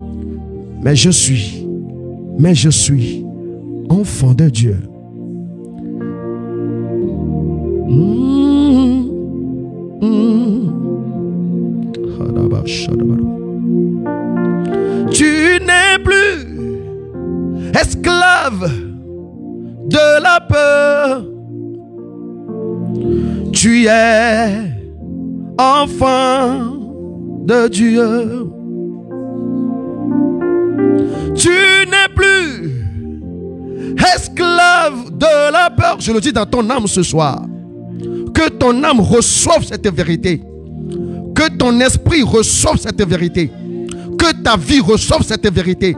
Mais je suis enfant de Dieu. Tu n'es plus esclave de la peur. Tu es enfant de Dieu. Tu n'es plus esclave de la peur. Je le dis dans ton âme ce soir. Que ton âme reçoive cette vérité. Que ton esprit reçoive cette vérité. Que ta vie reçoive cette vérité.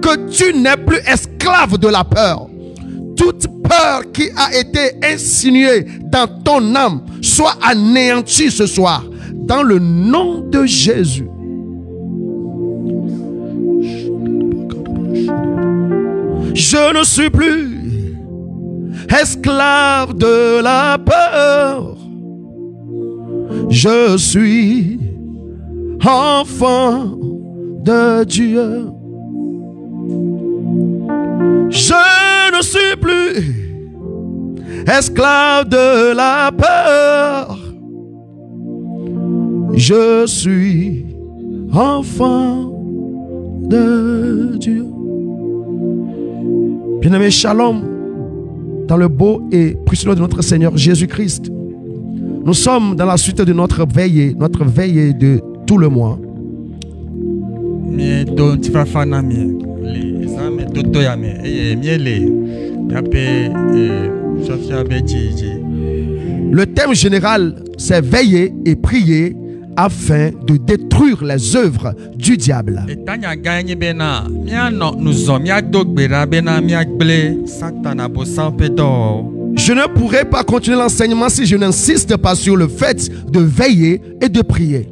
Que tu n'es plus esclave de la peur. Toute peur qui a été insinuée dans ton âme soit anéantie ce soir. Dans le nom de Jésus. Je ne suis plus esclave de la peur. Je suis enfant de Dieu. Je ne suis plus esclave de la peur. Je suis enfant de Dieu. Bien-aimé, shalom, dans le beau et précieux nom de notre Seigneur Jésus-Christ. Nous sommes dans la suite de notre veillée de tout le mois. Le thème général, c'est veiller et prier afin de détruire les œuvres du diable. Je ne pourrai pas continuer l'enseignement si je n'insiste pas sur le fait de veiller et de prier.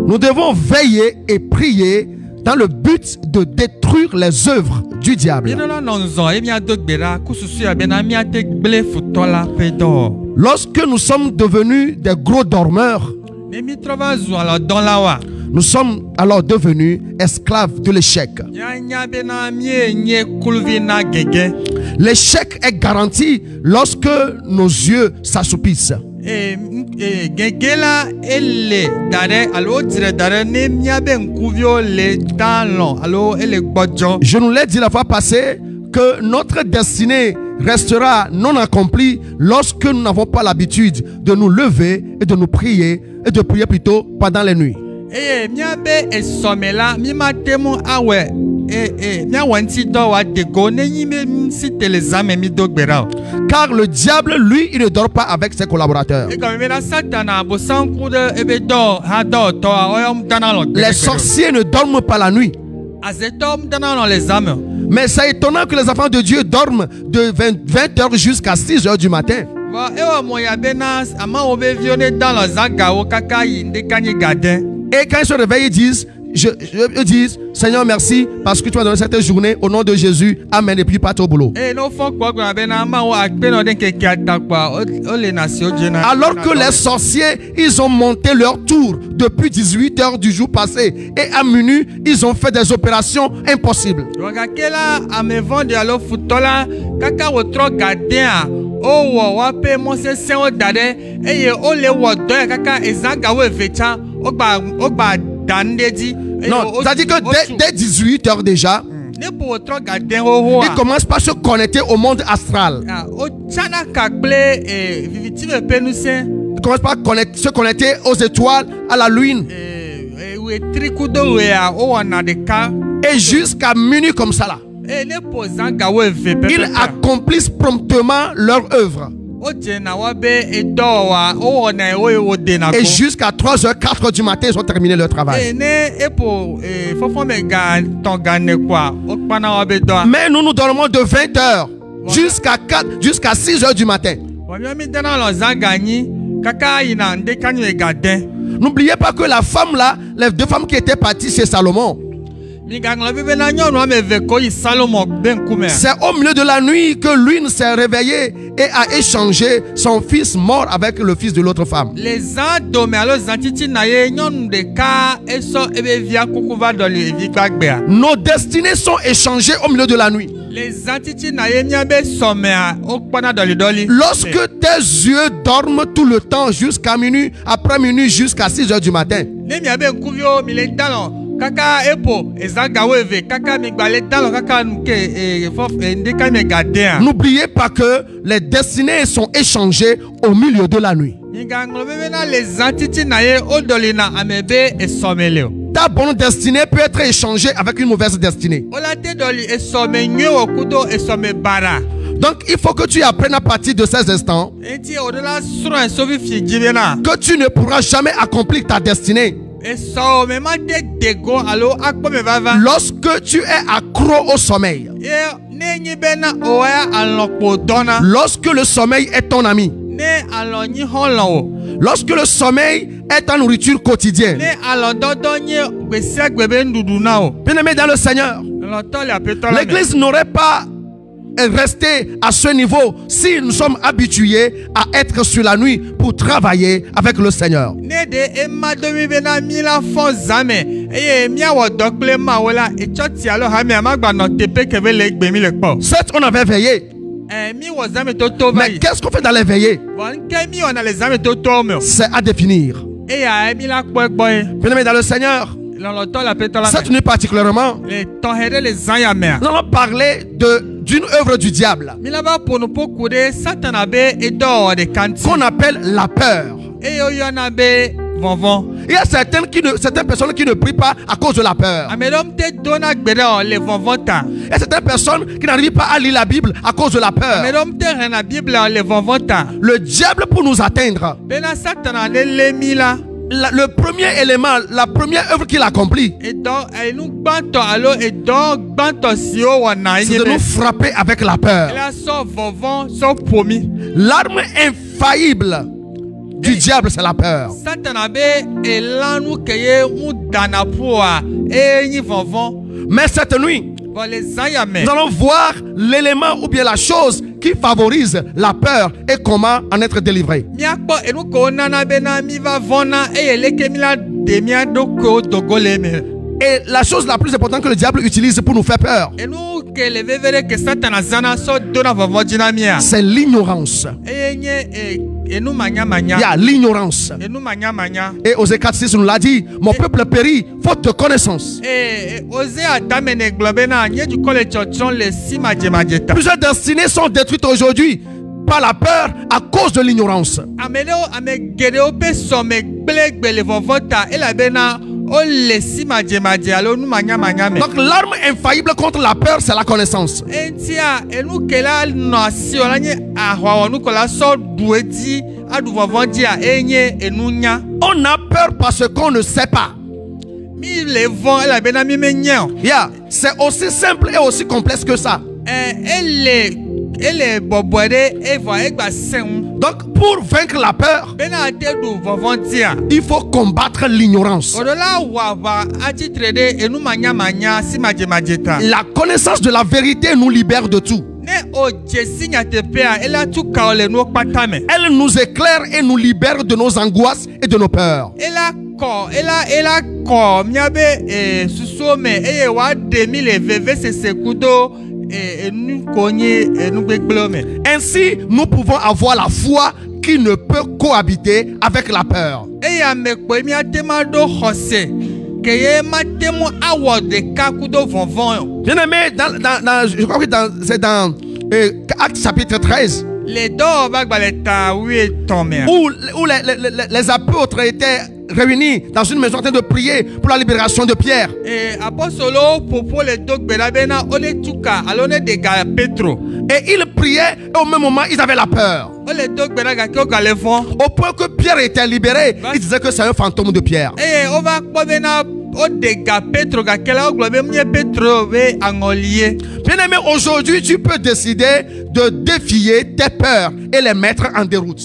Nous devons veiller et prier dans le but de détruire les œuvres du diable. Lorsque nous sommes devenus des gros dormeurs, nous sommes alors devenus esclaves de l'échec. L'échec est garanti lorsque nos yeux s'assoupissent. Je nous l'ai dit la fois passée que notre destinée restera non accomplie lorsque nous n'avons pas l'habitude de nous lever et de nous prier et de prier plutôt pendant les nuits. Car le diable, lui, il ne dort pas avec ses collaborateurs. Les sorciers ne dorment pas la nuit. Mais c'est étonnant que les enfants de Dieu dorment de 20h jusqu'à 6h du matin. Et quand ils se réveillent, ils disent Seigneur, merci parce que tu m'as donné cette journée au nom de Jésus. Amen. Et puis partent au boulot. Alors que les sorciers, ils ont monté leur tour depuis 18h du jour passé. Et à minuit, ils ont fait des opérations impossibles. Non, c'est-à-dire que dès 18h déjà, ils commencent par se connecter au monde astral. Ils commencent par se connecter aux étoiles, à la lune. Et jusqu'à minuit comme ça là, ils accomplissent promptement leur œuvre. Et jusqu'à 3h, 4h du matin, ils ont terminé leur travail. Mais nous nous dormons de 20h jusqu'à 6h du matin. N'oubliez pas que la femme là, les deux femmes qui étaient parties chez Salomon, C'est au milieu de la nuit que l'une s'est réveillée et a échangé son fils mort avec le fils de l'autre femme. Nos destinées sont échangées au milieu de la nuit. Lorsque tes yeux dorment tout le temps jusqu'à minuit, après minuit jusqu'à 6 heures du matin, n'oubliez pas que les destinées sont échangées au milieu de la nuit. Ta bonne destinée peut être échangée avec une mauvaise destinée. Donc il faut que tu apprennes à partir de ces instants que tu ne pourras jamais accomplir ta destinée lorsque tu es accro au sommeil. Lorsque le sommeil est ton ami. Lorsque le sommeil est ta nourriture quotidienne. Bien-aimés dans le Seigneur, l'Église n'aurait pas resté à ce niveau si nous sommes habitués à être sur la nuit pour travailler avec le Seigneur. Certes, on avait veillé. Mais qu'est-ce qu'on fait dans les veillées? C'est à définir. Bien-aimés dans le Seigneur, cette nuit particulièrement, nous allons parler d'une œuvre du diable qu'on appelle la peur. Il y a certaines personnes qui ne prient pas à cause de la peur. Il y a certaines personnes qui n'arrivent pas à lire la Bible à cause de la peur. Le diable, pour nous atteindre, le premier élément, la première œuvre qu'il accomplit, c'est de nous frapper avec la peur. L'arme infaillible du diable, c'est la peur. Mais cette nuit, nous allons voir l'élément ou bien la chose qui favorise la peur et comment en être délivré. Et la chose la plus importante que le diable utilise pour nous faire peur, c'est l'ignorance. Il y a l'ignorance. Et Osée 4:6 nous l'a dit, mon peuple périt faute de connaissance. Plusieurs destinées sont détruites aujourd'hui par la peur à cause de l'ignorance. Donc l'arme infaillible contre la peur, c'est la connaissance. On a peur parce qu'on ne sait pas. C'est aussi simple et aussi complexe que ça. Donc pour vaincre la peur, il faut combattre l'ignorance. La connaissance de la vérité nous libère de tout. Elle nous éclaire et nous libère de nos angoisses et de nos peurs. Ainsi, nous pouvons avoir la foi qui ne peut cohabiter avec la peur. Bien-aimé, je crois que c'est dans Actes chapitre 13, où les apôtres étaient réunis dans une maison en train de prier pour la libération de Pierre. Et ils priaient et au même moment ils avaient la peur. Au point que Pierre était libéré, ils disaient que c'est un fantôme de Pierre. Bien-aimé, aujourd'hui tu peux décider de défier tes peurs et les mettre en déroute.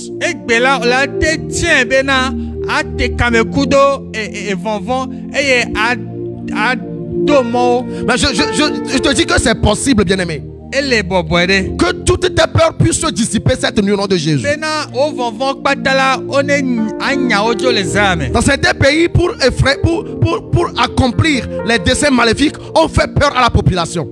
Mais je te dis que c'est possible, bien-aimé. Que toutes tes peurs puissent se dissiper cette nuit au nom de Jésus. Dans certains pays, pour accomplir les desseins maléfiques, on fait peur à la population.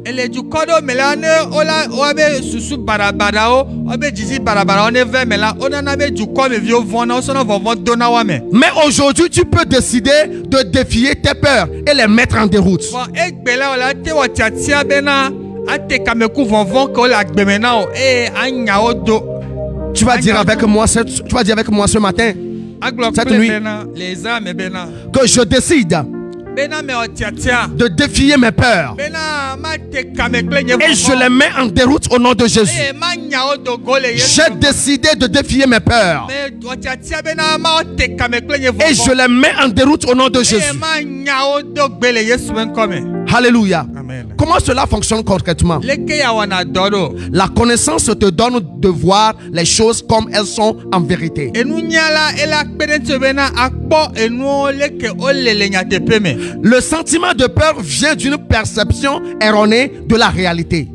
Mais aujourd'hui, tu peux décider de défier tes peurs et les mettre en déroute. Tu vas dire avec moi ce matin, cette nuit, que je décide de défier mes peurs et je les mets en déroute au nom de Jésus. J'ai décidé de défier mes peurs et je les mets en déroute au nom de Jésus. Alléluia. Amen. Comment cela fonctionne concrètement? La connaissance te donne de voir les choses comme elles sont en vérité. Le sentiment de peur vient d'une perception erronée de la réalité.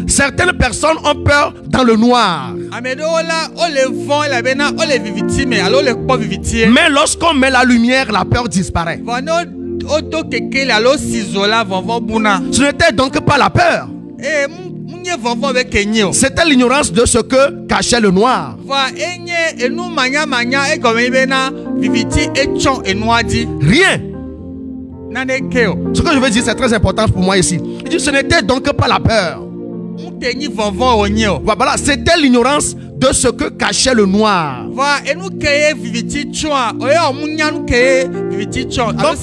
Certaines personnes ont peur dans le noir. Mais lorsqu'on met la lumière, la peur disparaît. Ce n'était donc pas la peur. C'était l'ignorance de ce que cachait le noir. Rien. Ce que je veux dire, c'est très important pour moi ici. Il dit, ce n'était donc pas la peur. Voilà, c'était l'ignorance de ce que cachait le noir. Donc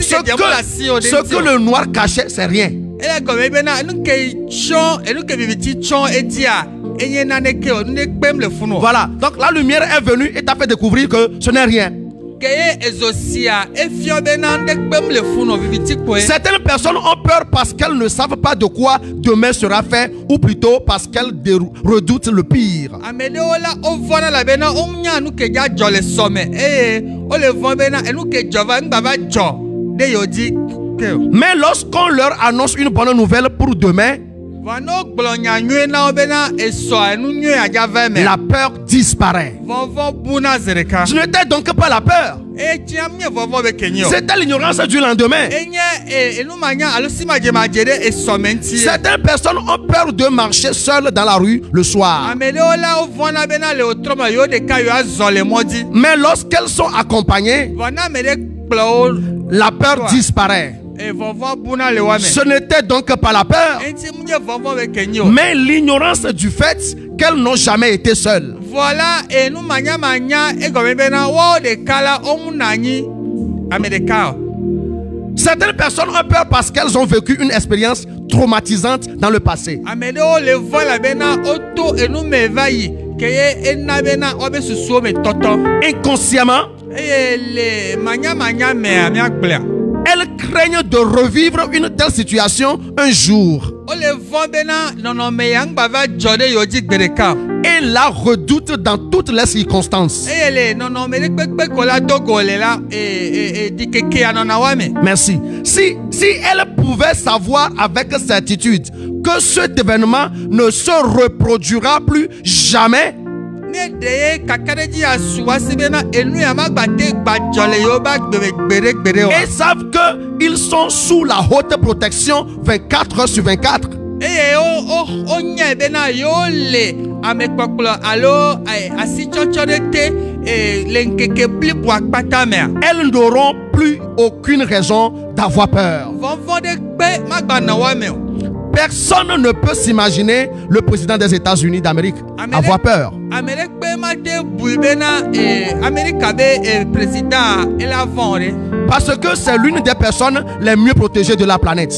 ce que le noir cachait, c'est rien. Voilà, donc la lumière est venue et t'a fait découvrir que ce n'est rien. Certaines personnes ont peur parce qu'elles ne savent pas de quoi demain sera fait, ou plutôt parce qu'elles redoutent le pire. Mais lorsqu'on leur annonce une bonne nouvelle pour demain, la peur disparaît. Ce n'était donc pas la peur. C'était l'ignorance du lendemain. Certaines personnes ont peur de marcher seules dans la rue le soir. Mais lorsqu'elles sont accompagnées, la peur disparaît. Ce n'était donc pas la peur, mais l'ignorance du fait qu'elles n'ont jamais été seules. Certaines personnes ont peur parce qu'elles ont vécu une expérience traumatisante dans le passé. Inconsciemment, elles craignent de revivre une telle situation un jour et la redoutent dans toutes les circonstances. Merci. Si elles pouvaient savoir avec certitude que cet événement ne se reproduira plus jamais, et savent qu'ils sont sous la haute protection 24 heures sur 24. Elles n'auront plus aucune raison d'avoir peur. Personne ne peut s'imaginer le président des États-Unis d'Amérique avoir peur. Parce que c'est l'une des personnes les mieux protégées de la planète.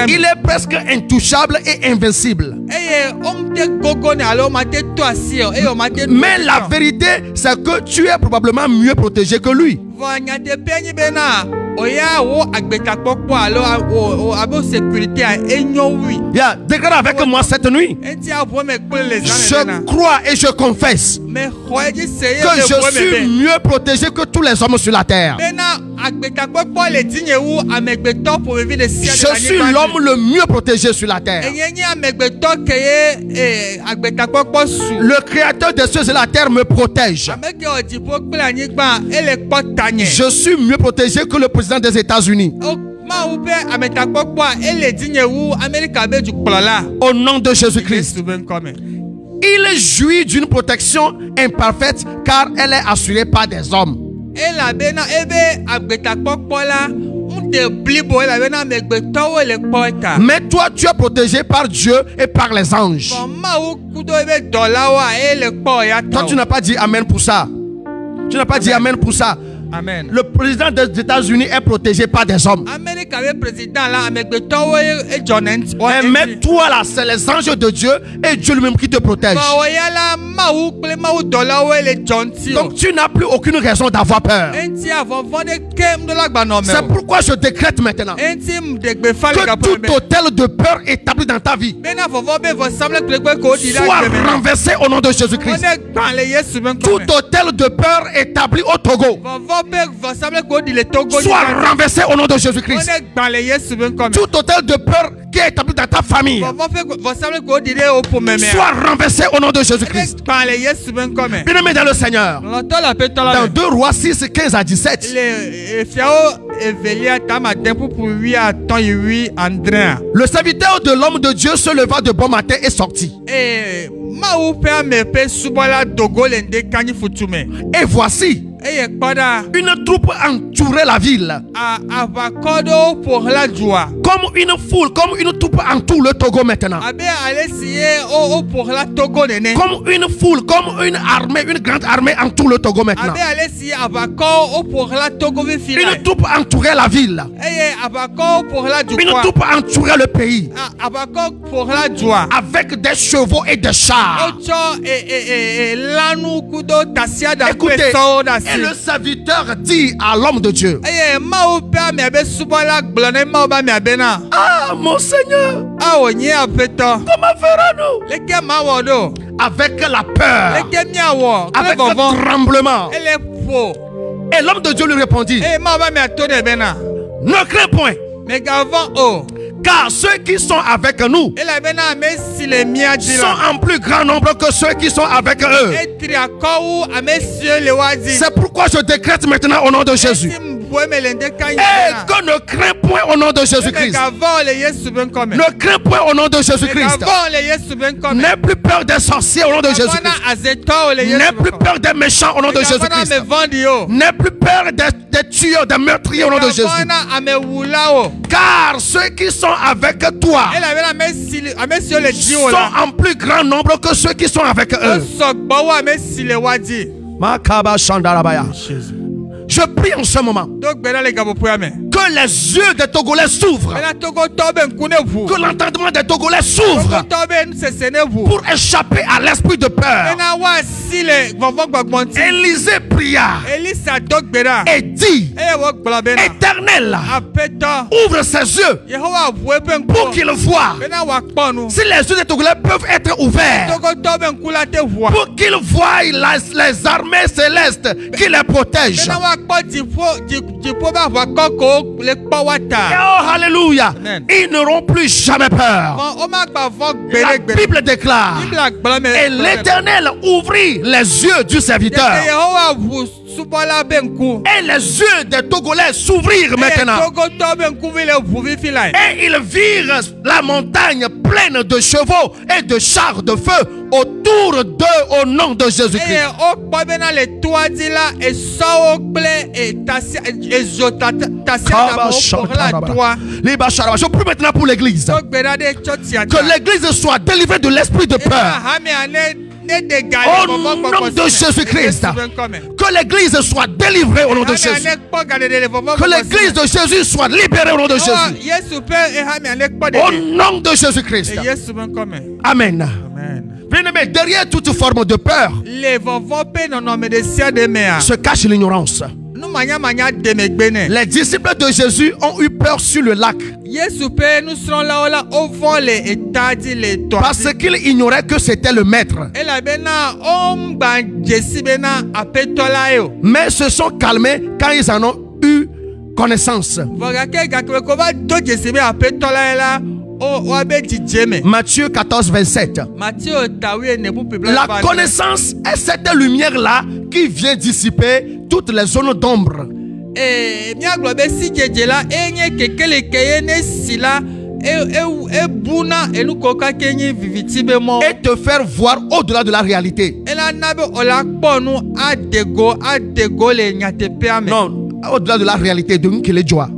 Il est presque intouchable et invincible. Mais la vérité, c'est que tu es probablement mieux protégé que lui. Yeah, déclare avec moi cette nuit. Je crois et je confesse que je suis mieux protégé que tous les hommes sur la terre. Je suis l'homme le mieux protégé sur la terre. Le créateur des cieux et de la terre me protège. Je suis mieux protégé que le président des États-Unis. Au nom de Jésus-Christ. Il jouit d'une protection imparfaite car elle est assurée par des hommes. Mais toi, tu es protégé par Dieu et par les anges. Toi, tu n'as pas dit Amen pour ça. Tu n'as pas dit Amen pour ça. Amen. Le président des États-Unis est protégé par des hommes. Mais toi là, c'est les anges de Dieu et Dieu lui-même qui te protège. Donc tu n'as plus aucune raison d'avoir peur. C'est pourquoi je décrète maintenant que tout hôtel de peur établi dans ta vie soit renversé au nom de Jésus-Christ. Tout hôtel de peur établi au Togo soit renversé au nom de Jésus-Christ. Tout hôtel de peur qui est établi dans ta famille soit renversé au nom de Jésus-Christ. Bien-aimé dans le Seigneur, dans 2 Rois 6, 15 à 17, le serviteur de l'homme de Dieu se leva de bon matin et sortit. Et voici, une troupe entourait la ville. Comme une foule, comme une troupe entoure le Togo maintenant. Comme une foule, comme une armée, une grande armée entoure le Togo maintenant. Une troupe entourait la ville. Une troupe entourait le pays. Avec des chevaux et des chars. Écoutez, et le serviteur dit à l'homme de Dieu: ah, mon Seigneur, comment ferons-nous? Avec la peur, avec le tremblement. Et l'homme de Dieu lui répondit: ne crains point, car ceux qui sont avec nous sont en plus grand nombre que ceux qui sont avec eux. C'est pourquoi je décrète maintenant au nom de Jésus. Et que ne crains point au nom de Jésus-Christ. Ne crains point au nom de Jésus-Christ. N'aie plus peur des sorciers au nom de Jésus-Christ. N'aie plus peur des méchants au nom de Jésus-Christ. N'aie plus peur des tueurs, des meurtriers au nom de Jésus. Car ceux qui sont avec toi sont en plus grand nombre que ceux qui sont avec eux. Je prie en ce moment que les yeux des Togolais s'ouvrent, que l'entendement des Togolais s'ouvre pour échapper à l'esprit de peur. Élisée pria et dit: Éternel, ouvre ses yeux pour qu'il voie. Si les yeux des Togolais peuvent être ouverts, pour qu'ils voient les armées célestes qui les protègent. Oh, alléluia. Ils n'auront plus jamais peur. La Bible déclare: et l'Éternel ouvrit les yeux du serviteur. Et les yeux des Togolais s'ouvrirent maintenant. Et ils virent la montagne pleine de chevaux et de chars de feu autour d'eux au nom de Jésus-Christ. Je prie maintenant pour l'église. Que l'église soit délivrée de l'esprit de peur. Au nom de Jésus-Christ. Que l'église soit délivrée au nom de Jésus. Que l'église de Jésus soit libérée au nom de Jésus. Au nom de Jésus-Christ. Amen. Bien-aimé, derrière toute forme de peur se cache l'ignorance. Les disciples de Jésus ont eu peur sur le lac. Parce qu'ils ignoraient que c'était le maître. Mais ils se sont calmés quand ils en ont eu connaissance. Matthieu 14, 27. La connaissance est cette lumière-là qui vient dissiper toutes les zones d'ombre. Et te faire voir au-delà de la réalité. Non, au-delà de la réalité de Nkelejoa.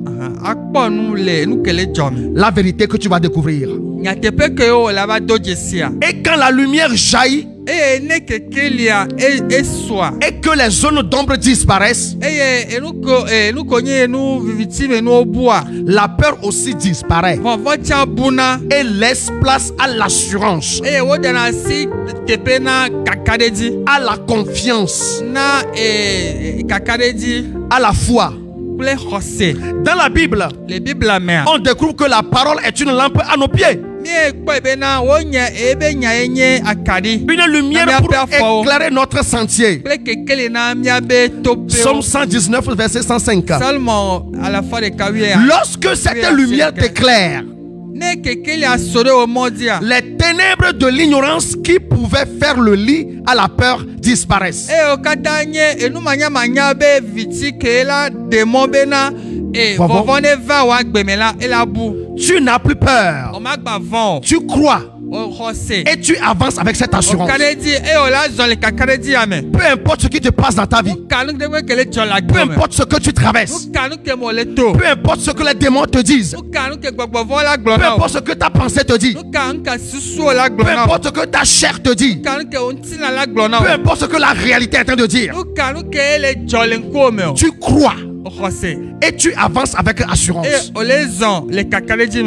La vérité que tu vas découvrir. Et quand la lumière jaillit et que les zones d'ombre disparaissent, la peur aussi disparaît et laisse place à l'assurance, à la confiance, à la foi. Dans la Bible, on découvre que la parole est une lampe à nos pieds. Une lumière pour éclairer notre sentier. Psaume 119, verset 105. Lorsque cette lumière t'éclaire, les ténèbres de l'ignorance qui pouvaient faire le lit à la peur disparaissent. Tu n'as plus peur. Tu crois. Et tu avances avec cette assurance. Peu importe ce qui te passe dans ta vie. Peu importe ce que tu traverses. Peu importe ce que les démons te disent. Peu importe ce que ta pensée te dit. Peu importe ce que ta chair te dit. Peu importe ce que la réalité est en train de dire. Tu crois. Et tu avances avec assurance.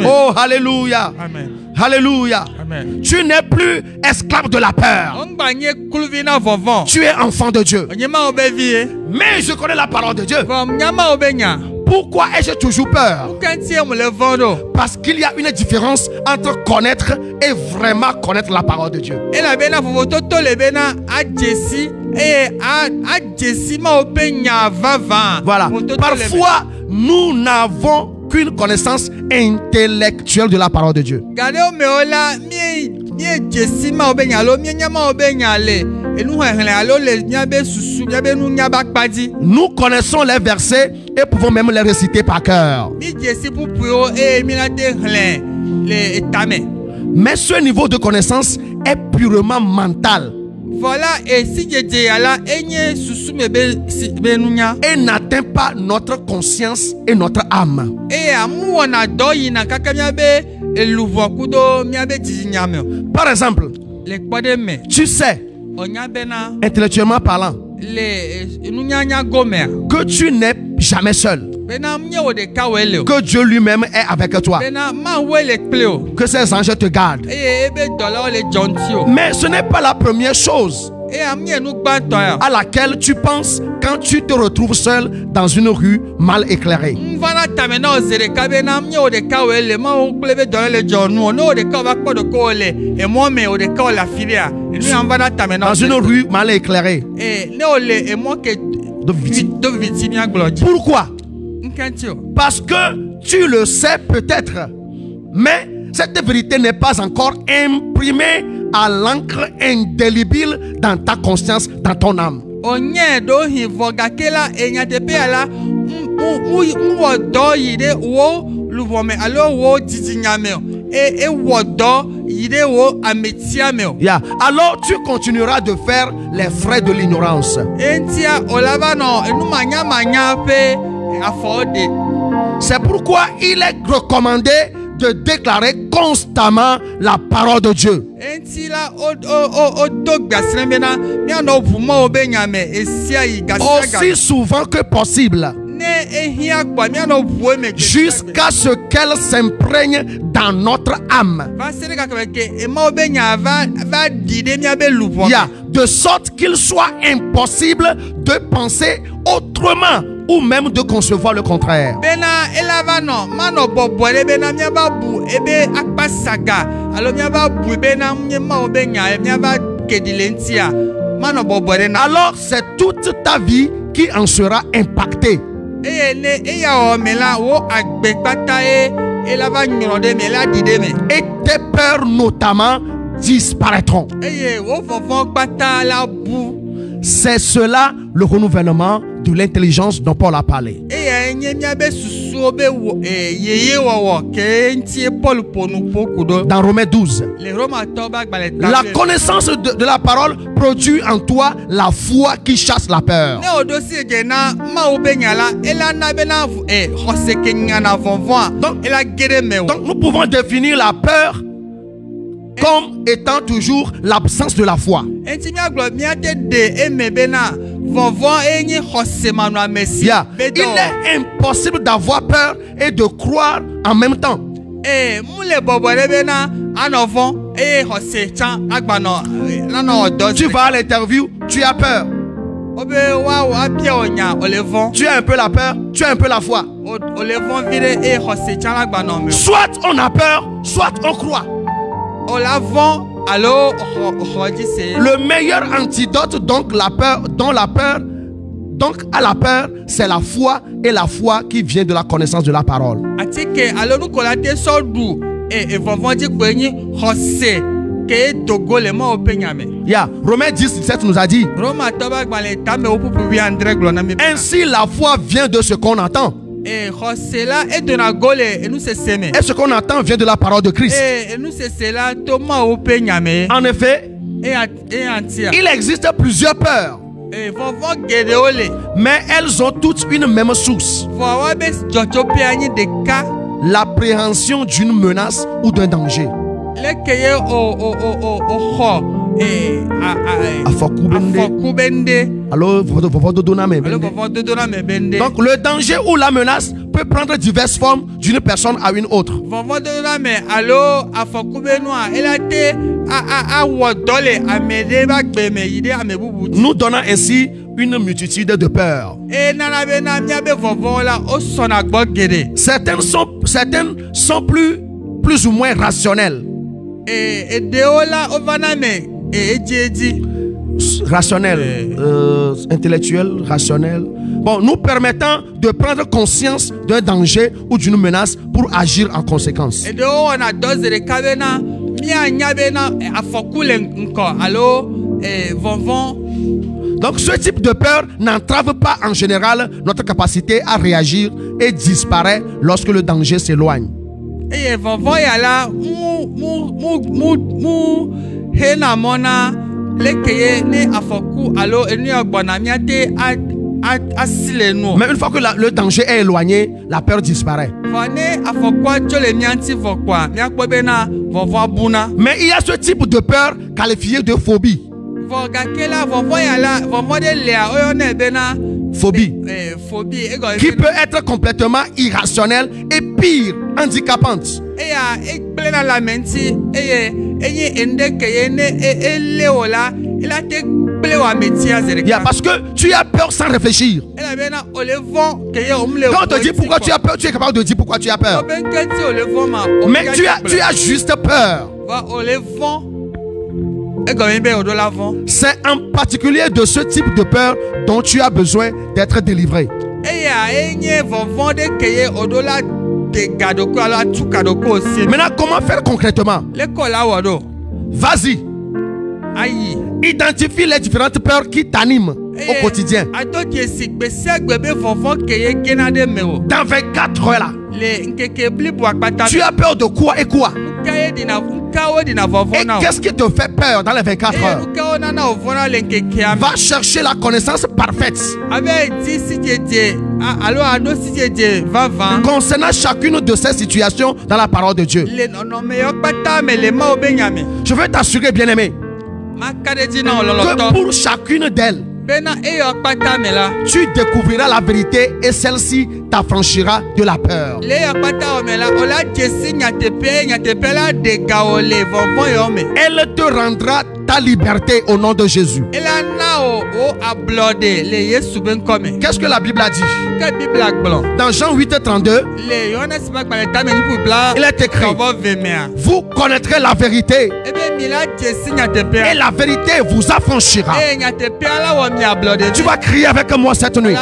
Oh, alléluia. Amen. Alléluia. Amen. Tu n'es plus esclave de la peur. Tu es enfant de Dieu. Mais je connais la parole de Dieu. Pourquoi ai-je toujours peur? Parce qu'il y a une différence entre connaître et vraiment connaître la parole de Dieu. Voilà. Parfois, nous n'avons qu'une connaissance intellectuelle de la parole de Dieu. Nous connaissons les versets et pouvons même les réciter par cœur. Mais ce niveau de connaissance est purement mental. Voilà, et si et n'atteint pas notre conscience et notre âme. Par exemple, tu sais, intellectuellement parlant, que tu n'es jamais seul. Que Dieu lui-même est avec toi. Que ses anges te gardent. Mais ce n'est pas la première chose à laquelle tu penses quand tu te retrouves seul dans une rue mal éclairée. Dans une rue mal éclairée. Pourquoi? Parce que tu le sais peut-être, mais cette vérité n'est pas encore imprimée à l'encre indélébile dans ta conscience, dans ton âme. Yeah. Alors tu continueras de faire les frais de l'ignorance. C'est pourquoi il est recommandé de déclarer constamment la parole de Dieu. Aussi souvent que possible, jusqu'à ce qu'elle s'imprègne dans notre âme. De sorte qu'il soit impossible de penser autrement ou même de concevoir le contraire. Bena elavano mano bobole bena miaba bu ebe akpasaga alo miaba bu bena mnyema obenya miaba kedilentia mano bobole na. Alors c'est toute ta vie qui en sera impactée. Eye ne eya o mela wo agbekpata elava nyorode mela dideme. Et tes peurs notamment disparaîtront. Eye wo fofon kpata la bu. C'est cela le renouvellement de l'intelligence dont Paul a parlé. Dans Romains 12, la connaissance de la parole produit en toi la foi qui chasse la peur. Donc nous pouvons définir la peur comme étant toujours l'absence de la foi. Il est impossible d'avoir peur et de croire en même temps. Tu vas à l'interview, tu as peur. Tu as un peu la peur, tu as un peu la foi. Soit on a peur, soit on croit. Le meilleur antidote donc à la peur, c'est la foi, et la foi qui vient de la connaissance de la parole. Romains 10, 17 nous a dit: ainsi la foi vient de ce qu'on entend. Et ce qu'on entend vient de la parole de Christ. En effet, il existe plusieurs peurs, mais elles ont toutes une même source: l'appréhension d'une menace ou d'un danger. Donc le danger ou la menace peut prendre diverses formes d'une personne à une autre. Nous donnons ainsi une multitude de peurs. Certaines sont plus ou moins rationnelles. Rationnel, intellectuel, rationnel. Bon, nous permettant de prendre conscience d'un danger ou d'une menace pour agir en conséquence. Donc ce type de peur n'entrave pas en général notre capacité à réagir et disparaît lorsque le danger s'éloigne. Mais une fois que le danger est éloigné, la peur disparaît. Mais il y a ce type de peur qualifié de phobie. Phobie qui peut être complètement irrationnelle et pire, handicapante. Parce que tu as peur sans réfléchir. Quand on te dit pourquoi tu as peur, tu es capable de dire pourquoi tu as peur. Mais tu as juste peur. C'est en particulier de ce type de peur dont tu as besoin d'être délivré. Maintenant, comment faire concrètement? Vas-y. Identifie les différentes peurs qui t'animent au quotidien. Dans 24 heures là, tu as peur de quoi et quoi? Et qu'est-ce qui te fait peur dans les 24 heures? Va chercher la connaissance parfaite concernant chacune de ces situations dans la parole de Dieu. Je veux t'assurer, bien-aimé, que pour chacune d'elles, tu découvriras la vérité et celle-ci t'affranchira de la peur. Elle te rendra ta liberté au nom de Jésus. Qu'est-ce que la Bible a dit? Dans Jean 8:32, il est écrit: vous connaîtrez la vérité et la vérité vous affranchira. Tu vas crier avec moi cette nuit: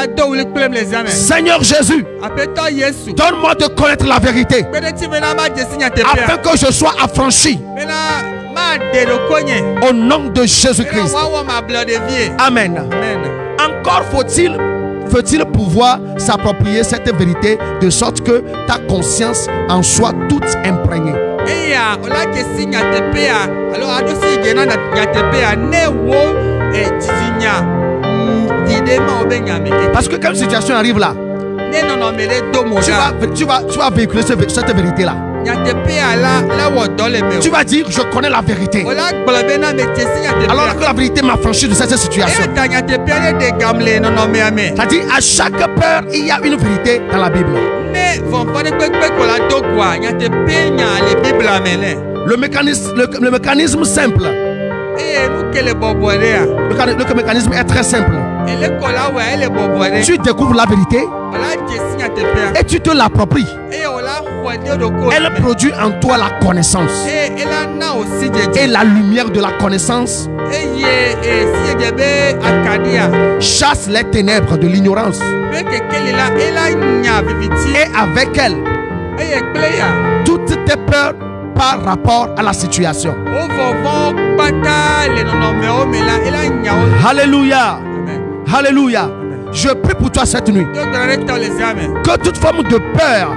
Seigneur Jésus, donne-moi de connaître la vérité afin que je sois affranchi. Au nom de Jésus-Christ. Amen. Encore faut-il pouvoir s'approprier cette vérité de sorte que ta conscience en soit toute imprégnée. Parce que quand une situation arrive là, tu vas véhiculer cette vérité-là. Tu vas dire: je connais la vérité. Alors que la vérité m'a franchi de cette situation. C'est-à-dire, à chaque peur, il y a une vérité dans la Bible. Le mécanisme simple. Le mécanisme est très simple. Tu découvres la vérité et tu te l'appropries. Elle produit en toi la connaissance et la lumière de la connaissance chasse les ténèbres de l'ignorance, et avec elle toutes tes peurs par rapport à la situation. Alléluia. Alléluia. Je prie pour toi cette nuit que toute forme de peur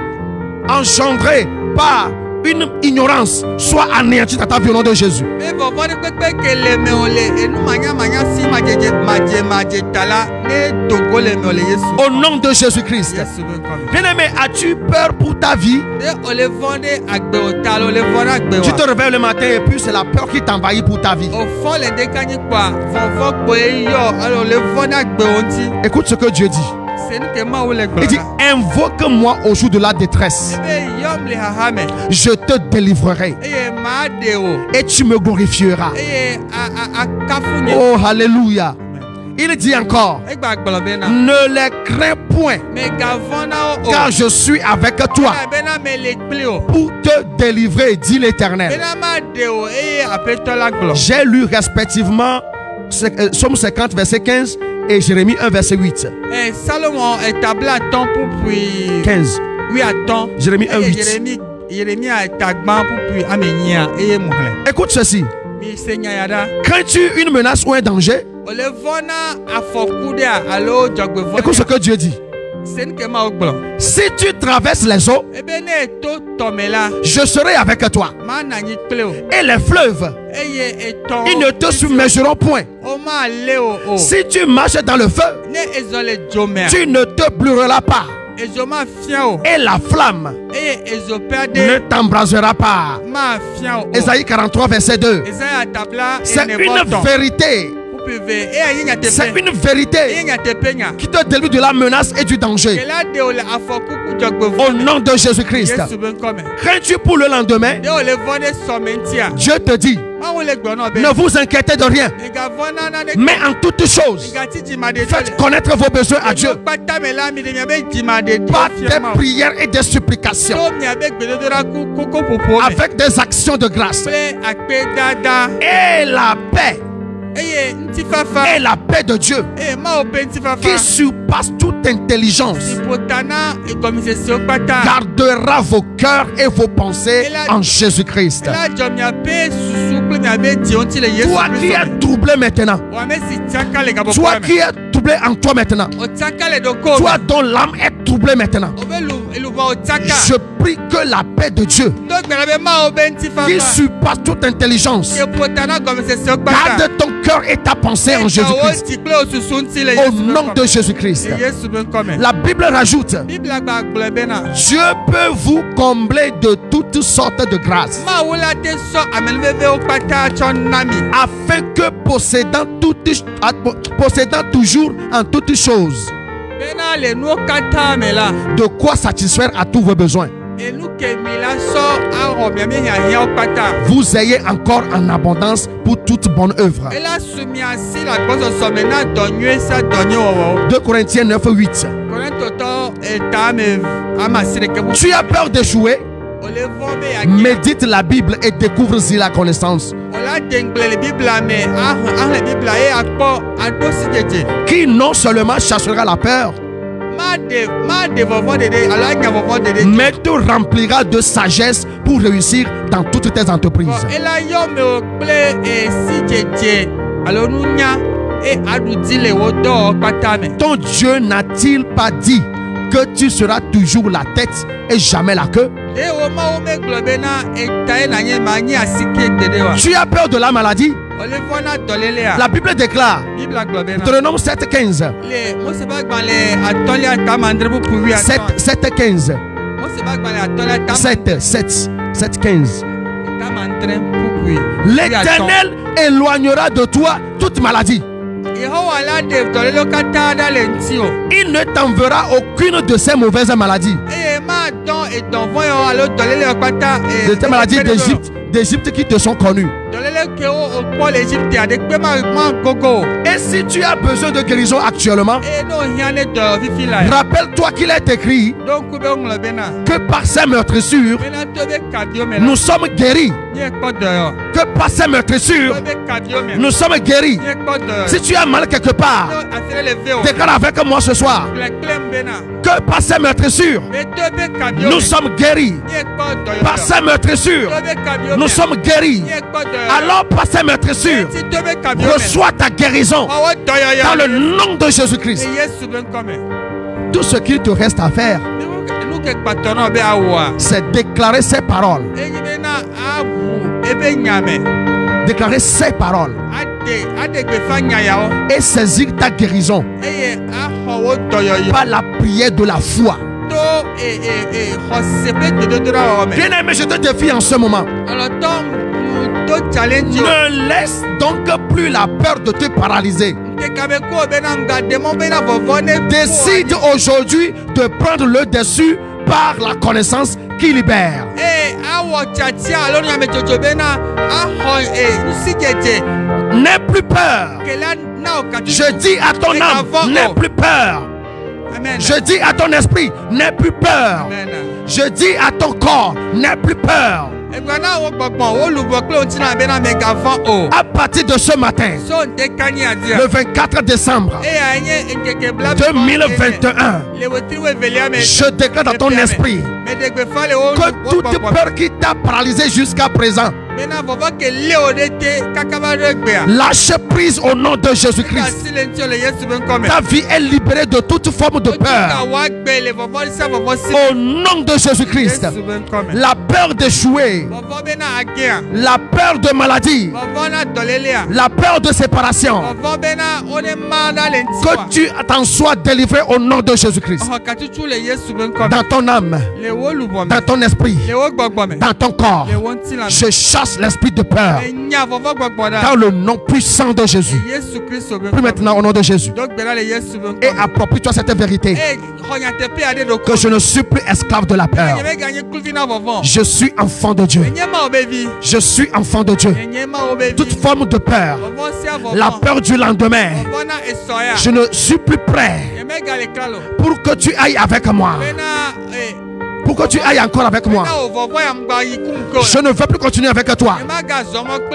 engendrée par une ignorance soit anéantie dans ta vie au nom de Jésus. Au nom de Jésus-Christ. Bien-aimé, as-tu peur pour ta vie? Tu te réveilles le matin et puis c'est la peur qui t'envahit pour ta vie. Écoute ce que Dieu dit. Il dit: invoque-moi au jour de la détresse. Je te délivrerai et tu me glorifieras. Oh, alléluia. Il dit encore: ne les crains point, car je suis avec toi pour te délivrer, dit l'Éternel. J'ai lu respectivement Somme 50 verset 15 et Jérémie 1 verset 8. Salomon établit à temps pour puis 15. Oui, à temps. Jérémie 1 8. Jérémie a établi pour puis amener et mourir. Écoute ceci. Crains-tu une menace ou un danger? Écoute ce que Dieu dit. Si tu traverses les eaux, je serai avec toi. Et les fleuves, ils ne te submergeront point. Si tu marches dans le feu, tu ne te brûleras pas. Et la flamme ne t'embrasera pas. Ésaïe 43 verset 2. C'est une vérité. C'est une vérité qui te délivre de la menace et du danger. Au nom de Jésus-Christ. Crains-tu pour le lendemain? Dieu te dit: ne vous inquiétez de rien, mais en toutes choses, faites connaître vos besoins à Dieu par des prières et des supplications, avec des actions de grâce. Et la paix, et la paix de Dieu qui surpasse toute intelligence gardera vos cœurs et vos pensées en Jésus-Christ. Toi qui es troublé maintenant, toi qui es troublé en toi maintenant, toi dont l'âme est troublée maintenant, je prie que la paix de Dieu qui surpasse toute intelligence garde ton cœur et ta pensée en Jésus-Christ. Au nom de Jésus-Christ. La Bible rajoute: Dieu peut vous combler de toutes sortes de grâces, afin que possédant toujours en toutes choses, de quoi satisfaire à tous vos besoins. Vous ayez encore en abondance pour toute bonne œuvre. 2 Corinthiens 9, 8. Tu as peur d'échouer? Médite la Bible et découvre-y la connaissance. Qui non seulement chassera la peur, mais te remplira de sagesse pour réussir dans toutes tes entreprises. Ton Dieu n'a-t-il pas dit que tu seras toujours la tête et jamais la queue? Tu as peur de la maladie? La Bible déclare, Deutéronome 7:15. 7:15. 7:15. L'Éternel éloignera de toi toute maladie. Il ne t'enverra aucune de ces mauvaises maladies. Des maladies d'Égypte qui te sont connues. Et si tu as besoin de guérison actuellement, rappelle-toi qu'il est écrit que par ces meurtrissures, nous sommes guéris. Que par ces meurtrissures, nous sommes guéris. Si tu as mal quelque part, déclare avec moi ce soir que par ces meurtrissures, nous sommes guéris. Par ces meurtrissures, nous sommes guéris. Alors par ces meurtrissures, reçois ta guérison dans le nom de Jésus-Christ. Tout ce qu'il te reste à faire, c'est déclarer ces paroles. Déclarer ces paroles et saisir ta guérison par la prière de la foi. Bien-aimé, je te défie en ce moment. Ne laisse donc plus la peur de te paralyser. Décide aujourd'hui de prendre le dessus par la connaissance qui libère. N'aie plus peur. Je dis à ton âme, n'aie plus peur. Je dis à ton esprit, n'aie plus peur. Je dis à ton corps, n'aie plus peur. À partir de ce matin, le 24 décembre 2021, je déclare dans ton esprit que toute peur qui t'a paralysé jusqu'à présent, lâche prise au nom de Jésus-Christ. Ta vie est libérée de toute forme de peur. Au nom de Jésus-Christ. La peur d'échouer, la peur de maladie, la peur de séparation, que tu t'en sois délivré au nom de Jésus-Christ. Dans ton âme, dans ton esprit, dans ton corps, je chasse l'esprit de peur dans le nom puissant de Jésus. Puis maintenant au nom de Jésus, et approprie-toi cette vérité, que je ne suis plus esclave de la peur. Je suis enfant de Dieu. Je suis enfant de Dieu. Toute forme de peur, la peur du lendemain, je ne suis plus prêt pour que tu ailles avec moi. Pour que tu ailles encore avec moi. Je ne veux plus continuer avec toi.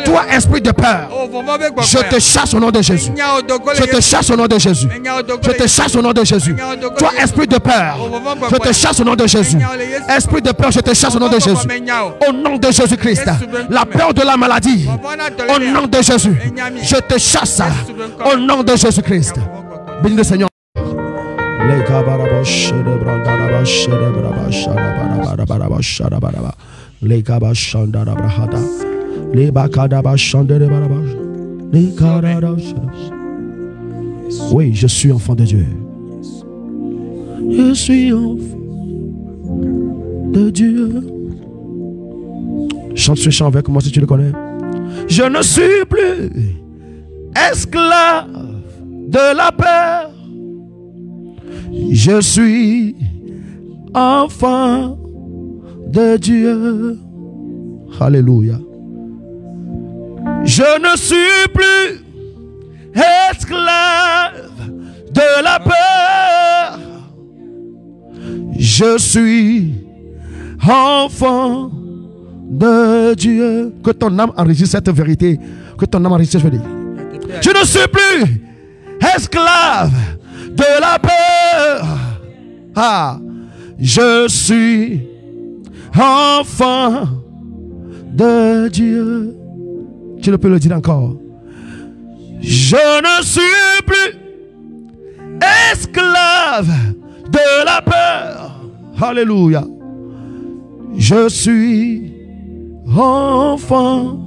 Toi, esprit de peur, je te chasse au nom de Jésus. Je te chasse au nom de Jésus. Je te chasse au nom de Jésus. Toi, esprit de peur, je te chasse au nom de Jésus. Esprit de peur, je te chasse au nom de Jésus. Au nom de Jésus-Christ. La peur de la maladie, au nom de Jésus. Je te chasse au nom de Jésus-Christ. Bénis le Seigneur. Oui, je suis enfant de Dieu. Je suis enfant de Dieu. Chante ce chant avec moi si tu le connais. Je ne suis plus esclave de la peur. Je suis enfant de Dieu. Alléluia. Je ne suis plus esclave de la peur. Je suis enfant de Dieu. Que ton âme enregistre cette vérité. Que ton âme enregistre cette vérité. Je ne suis plus esclave de la peur. Ah, je suis enfant de Dieu. Tu le peux le dire encore. Je ne suis plus esclave de la peur. Alléluia. Je suis enfant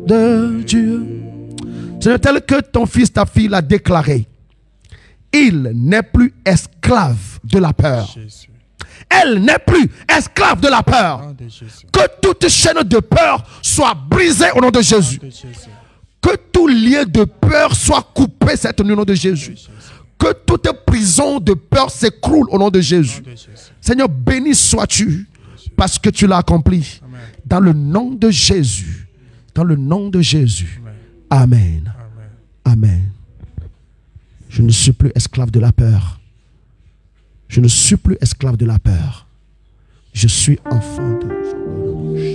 de Dieu. C'est tel que ton fils, ta fille l'a déclaré. Il n'est plus esclave de la peur. Elle n'est plus esclave de la peur. Que toute chaîne de peur soit brisée au nom de Jésus. Que tout lien de peur soit coupé cette nuit au nom de Jésus. Que toute prison de peur s'écroule au nom de Jésus. Seigneur, béni sois-tu parce que tu l'as accompli. Dans le nom de Jésus. Dans le nom de Jésus. Amen. Amen. Je ne suis plus esclave de la peur. Je ne suis plus esclave de la peur. Je suis enfant de Dieu.